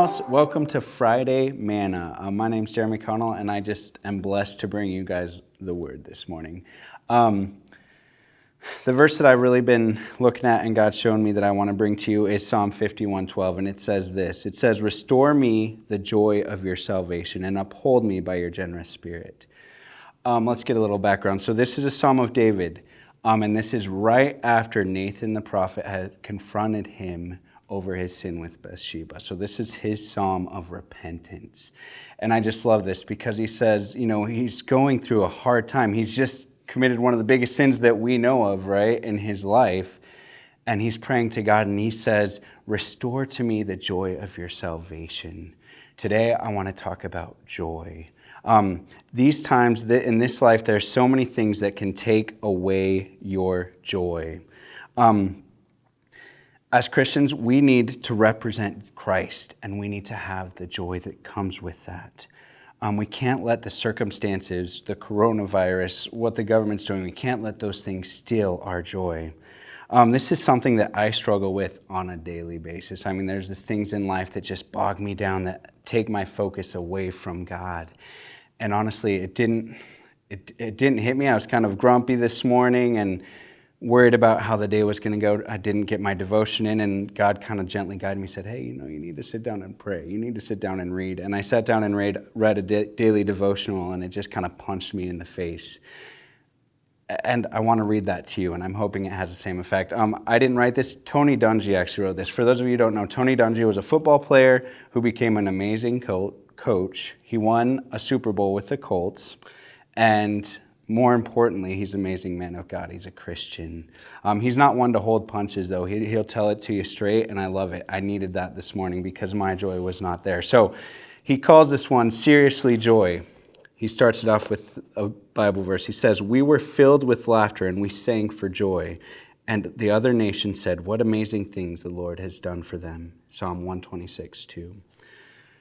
house. Welcome to Friday Manna. My name's Jeremy Connell, and I just am blessed to bring you guys the word this morning. The verse that I've really been looking at and God's shown me that I want to bring to you is Psalm 51:12, and it says this. It says, "Restore me the joy of your salvation and uphold me by your generous spirit." Let's get a little background. So this is a Psalm of David, and this is right after Nathan the prophet had confronted him over his sin with Bathsheba. So this is his psalm of repentance. And I just love this because he says, he's going through a hard time. He's just committed one of the biggest sins that we know of, right, in his life. And he's praying to God and he says, "Restore to me the joy of your salvation." Today, I want to talk about joy. These times in this life, there's so many things that can take away your joy. As Christians, we need to represent Christ, and we need to have the joy that comes with that. We can't let the circumstances, the coronavirus, what the government's doing, we can't let those things steal our joy. This is something that I struggle with on a daily basis. I mean, there's these things in life that just bog me down, that take my focus away from God. And honestly, it didn't hit me. I was kind of grumpy this morning and worried about how the day was going to go. I didn't get my devotion in, and God kind of gently guided me, said, "Hey, you need to sit down and pray. You need to sit down and read." And I sat down and read a daily devotional, and it just kind of punched me in the face. And I want to read that to you, and I'm hoping it has the same effect. I didn't write this. Tony Dungy actually wrote this. For those of you who don't know, Tony Dungy was a football player who became an amazing coach. He won a Super Bowl with the Colts, and more importantly, he's an amazing man of God. He's a Christian. He's not one to hold punches, though. He'll tell it to you straight, and I love it. I needed that this morning because my joy was not there. So he calls this one seriously joy. He starts it off with a Bible verse. He says, "We were filled with laughter, and we sang for joy. And the other nations said, 'What amazing things the Lord has done for them.'" Psalm 126:2.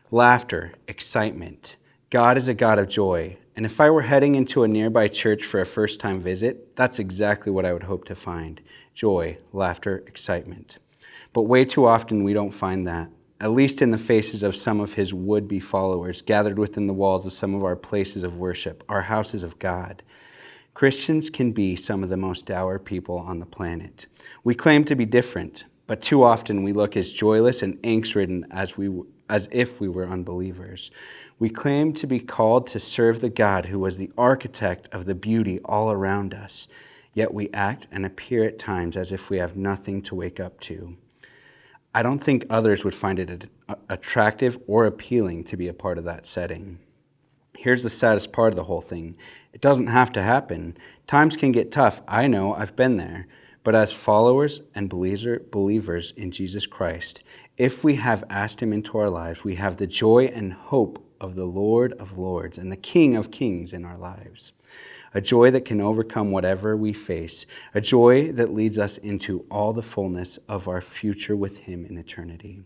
Laughter, excitement. God is a God of joy. And if I were heading into a nearby church for a first-time visit, that's exactly what I would hope to find. Joy, laughter, excitement. But way too often we don't find that, at least in the faces of some of his would-be followers gathered within the walls of some of our places of worship, our houses of God. Christians can be some of the most dour people on the planet. We claim to be different, but too often we look as joyless and angst-ridden as if we were unbelievers. We claim to be called to serve the God who was the architect of the beauty all around us, yet we act and appear at times as if we have nothing to wake up to. I don't think others would find it attractive or appealing to be a part of that setting. Here's the saddest part of the whole thing. It doesn't have to happen. Times can get tough. I know, I've been there. But as followers and believers in Jesus Christ, if we have asked him into our lives, we have the joy and hope of the Lord of Lords and the King of Kings in our lives. A joy that can overcome whatever we face. A joy that leads us into all the fullness of our future with him in eternity.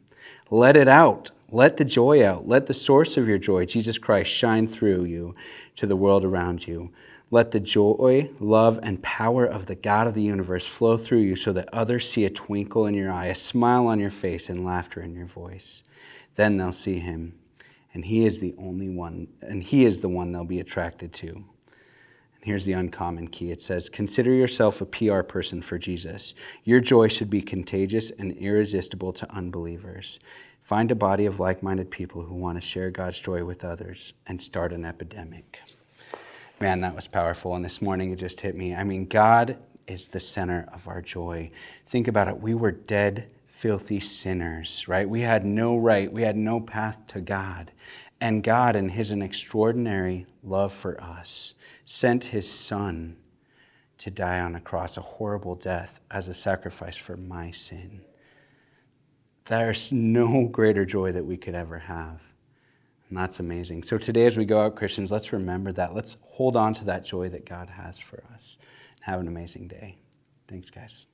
Let it out. Let the joy out. Let the source of your joy, Jesus Christ, shine through you to the world around you. Let the joy, love, and power of the God of the universe flow through you so that others see a twinkle in your eye, a smile on your face, and laughter in your voice. Then they'll see him, and he is the only one, and he is the one they'll be attracted to. And here's the uncommon key. It says, "Consider yourself a PR person for Jesus. Your joy should be contagious and irresistible to unbelievers. Find a body of like-minded people who want to share God's joy with others and start an epidemic." Man, that was powerful. And this morning it just hit me. I mean, God is the center of our joy. Think about it. We were dead, filthy sinners, right? We had no right. We had no path to God. And God, in his extraordinary love for us, sent his son to die on a cross, a horrible death, as a sacrifice for my sin. There's no greater joy that we could ever have. And that's amazing. So today as we go out, Christians, let's remember that. Let's hold on to that joy that God has for us. Have an amazing day. Thanks, guys.